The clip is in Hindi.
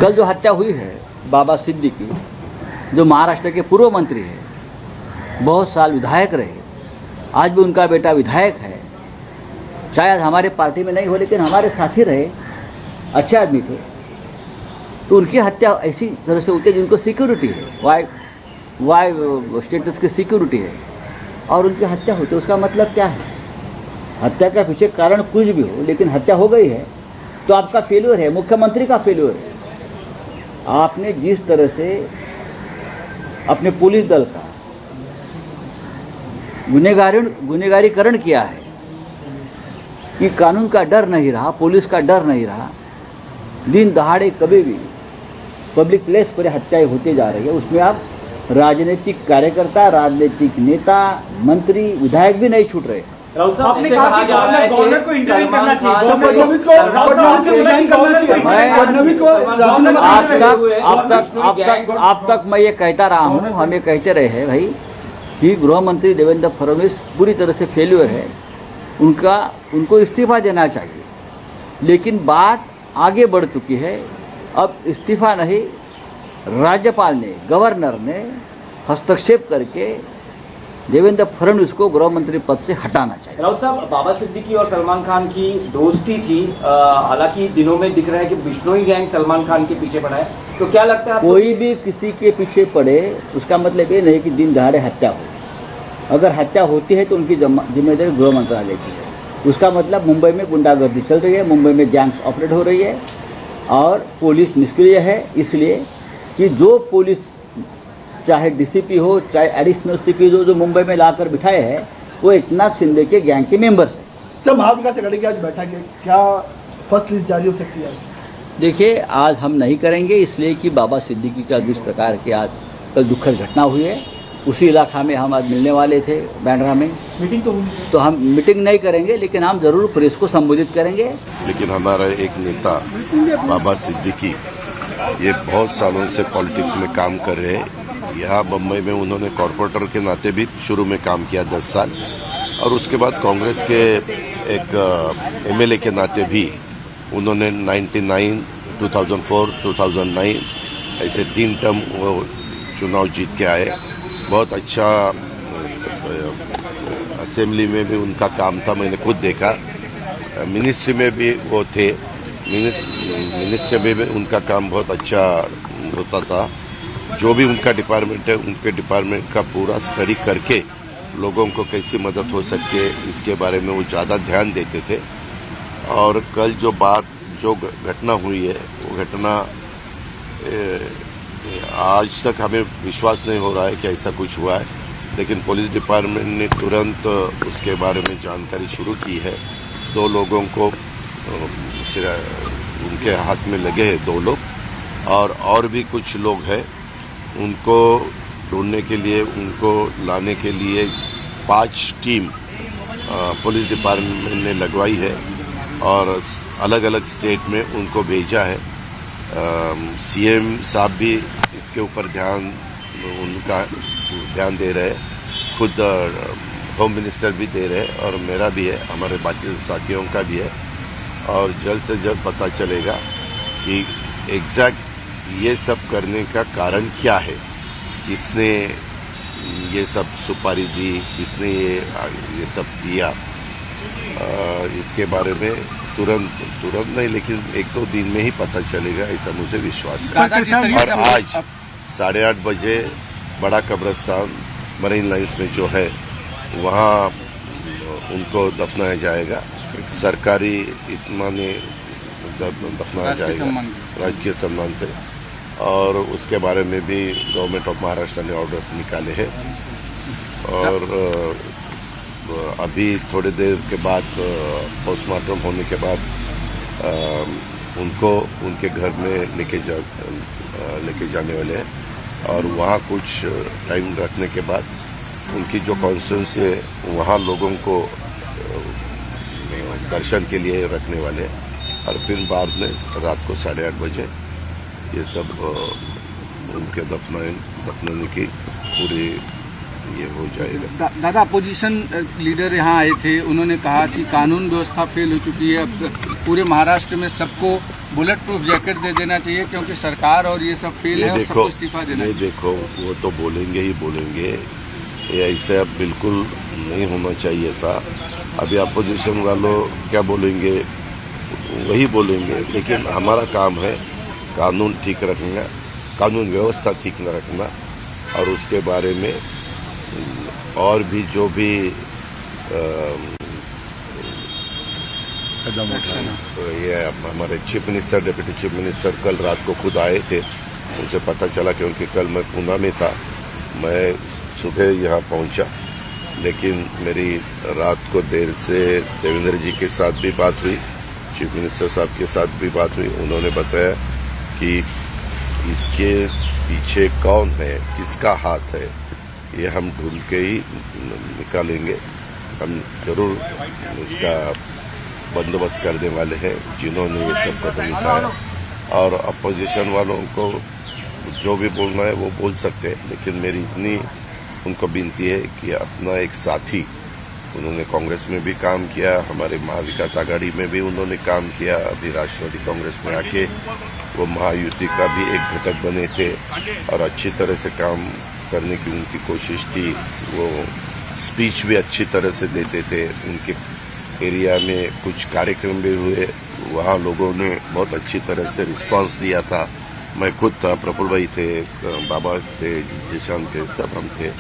कल जो हत्या हुई है बाबा सिद्दीकी, जो महाराष्ट्र के पूर्व मंत्री है, बहुत साल विधायक रहे, आज भी उनका बेटा विधायक है, शायद हमारे पार्टी में नहीं हो लेकिन हमारे साथी रहे, अच्छे आदमी थे, तो उनकी हत्या ऐसी तरह से होती है जिनको सिक्योरिटी है, वाई स्टेटस की सिक्योरिटी है, और उनकी हत्या होती है। उसका मतलब क्या है? हत्या के पीछे कारण कुछ भी हो, लेकिन हत्या हो गई है तो आपका फेल्योर है, मुख्यमंत्री का फेल्योर है। आपने जिस तरह से अपने पुलिस दल का गुनहगारीकरण किया है कि कानून का डर नहीं रहा, पुलिस का डर नहीं रहा, दिन दहाड़े कभी भी पब्लिक प्लेस पर हत्याएं होती जा रही है, उसमें आप राजनीतिक कार्यकर्ता, राजनीतिक नेता, मंत्री, विधायक भी नहीं छूट रहे। राउत साहब, आपने कहा कि गवर्नर को इंटरव्यू करना चाहिए, आप तक मैं ये कहता रहा हूँ, हम ये कहते रहे हैं भाई कि गृह मंत्री देवेंद्र फडणवीस पूरी तरह से फेल्यूर है, उनको इस्तीफा देना चाहिए। लेकिन बात आगे बढ़ चुकी है, अब इस्तीफा नहीं, राज्यपाल ने, गवर्नर ने हस्तक्षेप करके देवेंद्र फडणवीस को गृह मंत्री पद से हटाना चाहिए। राउत साहब, बाबा सिद्दीकी और सलमान खान की दोस्ती थी, हालांकि दिनों में दिख रहा है कि बिश्नोई गैंग सलमान खान के पीछे पड़ा है, तो क्या लगता है कोई भी किसी के पीछे पड़े उसका मतलब ये नहीं कि दिन दहाड़े हत्या हो। अगर हत्या होती है तो उनकी जिम्मेदारी गृह मंत्रालय की है। उसका मतलब मुंबई में गुंडागर्दी चल रही है, मुंबई में गैंग्स ऑपरेट हो रही है और पुलिस निष्क्रिय है, इसलिए कि जो पुलिस चाहे डीसीपी हो, चाहे एडिशनल सीपी जो मुंबई में लाकर बिठाए हैं, वो एकनाथ शिंदे के गैंग के मेंबर्स हैं। सर, महाविकास आघाड़ी की आज बैठक है, क्या फर्स्ट लिस्ट जारी हो सकती है? देखिए, आज हम नहीं करेंगे, इसलिए कि बाबा सिद्दीकी का जिस प्रकार की आज कल दुखद घटना हुई है, उसी इलाका में हम आज मिलने वाले थे बैंड्रा में। मीटिंग तो हुई, तो हम मीटिंग नहीं करेंगे, लेकिन हम जरूर प्रेस को संबोधित करेंगे। लेकिन हमारा एक नेता बाबा सिद्दीकी ये बहुत सालों से पॉलिटिक्स में काम कर रहे हैं। यहाँ बम्बई में उन्होंने कॉरपोरेटर के नाते भी शुरू में काम किया 10 साल, और उसके बाद कांग्रेस के एक एमएलए के नाते भी उन्होंने 99, 2004, 2009 ऐसे 3 टर्म वो चुनाव जीत के आए। बहुत अच्छा असेंबली में भी उनका काम था, मैंने खुद देखा। मिनिस्ट्री में भी वो थे, मिनिस्ट्री में भी उनका काम बहुत अच्छा होता था। जो भी उनका डिपार्टमेंट है, उनके डिपार्टमेंट का पूरा स्टडी करके लोगों को कैसी मदद हो सकती है इसके बारे में वो ज़्यादा ध्यान देते थे। और कल जो घटना हुई है, वो घटना आज तक हमें विश्वास नहीं हो रहा है कि ऐसा कुछ हुआ है, लेकिन पुलिस डिपार्टमेंट ने तुरंत उसके बारे में जानकारी शुरू की है। 2 लोगों को उनके हाथ में लगे हैं, 2 लोग, और भी कुछ लोग हैं। उनको ढूंढने के लिए, उनको लाने के लिए 5 टीम पुलिस डिपार्टमेंट ने लगवाई है और अलग अलग स्टेट में उनको भेजा है। सीएम साहब भी इसके ऊपर उनका ध्यान दे रहे हैं, खुद होम मिनिस्टर भी दे रहे हैं, और मेरा भी है, हमारे बाकी साथियों का भी है। और जल्द से जल्द पता चलेगा कि एग्जैक्ट ये सब करने का कारण क्या है, किसने ये सब सुपारी दी, किसने ये सब किया। इसके बारे में तुरंत नहीं, लेकिन 1-2 दिन में ही पता चलेगा, ऐसा मुझे विश्वास है। और आज 8:30 बजे बड़ा कब्रिस्तान मरीन लाइन्स में जो है, वहाँ उनको दफनाया जाएगा, सरकारी इत्मीनान दफनाया जाएगा राजकीय सम्मान से। और उसके बारे में भी गवर्नमेंट ऑफ महाराष्ट्र ने ऑर्डर्स निकाले हैं, और अभी थोड़ी देर के बाद पोस्टमार्टम होने के बाद उनको उनके घर में लेके जाने वाले हैं, और वहाँ कुछ टाइम रखने के बाद उनकी जो कॉन्स्टिट्यूएंसी है, वहाँ लोगों को दर्शन के लिए रखने वाले हैं, और फिर बाद में रात को 8:30 बजे ये सब उनके दफनाने की पूरी ये हो जाएगा। दादा, अपोजिशन लीडर यहाँ आए थे, उन्होंने कहा कि कानून व्यवस्था फेल हो चुकी है, अब पूरे महाराष्ट्र में सबको बुलेट प्रूफ जैकेट दे देना चाहिए क्योंकि सरकार और ये सब फेल है और सबको इस्तीफा देना ये चाहिए। देखो, वो तो बोलेंगे ही बोलेंगे, ये ऐसे अब बिल्कुल नहीं होना चाहिए था। अभी अपोजिशन वालों क्या बोलेंगे, वही बोलेंगे, लेकिन हमारा काम है कानून ठीक रखना, कानून व्यवस्था ठीक न रखना, और उसके बारे में और भी जो भी ये हमारे chief minister, deputy chief minister कल रात को खुद आए थे, उनसे पता चला, क्योंकि कल मैं पूना में था, मैं सुबह यहाँ पहुंचा, लेकिन मेरी रात को देर से देवेंद्र जी के साथ भी बात हुई, चीफ मिनिस्टर साहब के साथ भी बात हुई। उन्होंने बताया कि इसके पीछे कौन है, किसका हाथ है, ये हम ढूंढ के ही निकालेंगे। हम जरूर उसका बंदोबस्त करने वाले हैं जिन्होंने ये सब कदम उठाया, और अपोजिशन वालों को जो भी बोलना है वो बोल सकते हैं, लेकिन मेरी इतनी उनको विनती है कि अपना एक साथी, उन्होंने कांग्रेस में भी काम किया, हमारे महाविकास आघाड़ी में भी उन्होंने काम किया, अभी राष्ट्रवादी कांग्रेस में आके वो महायुति का भी एक घटक बने थे और अच्छी तरह से काम करने की उनकी कोशिश थी। वो स्पीच भी अच्छी तरह से देते थे, उनके एरिया में कुछ कार्यक्रम भी हुए, वहाँ लोगों ने बहुत अच्छी तरह से रिस्पांस दिया था। मैं खुद था, प्रफुल्ल भाई थे, बाबा थे, जिशान थे, सब हम थे।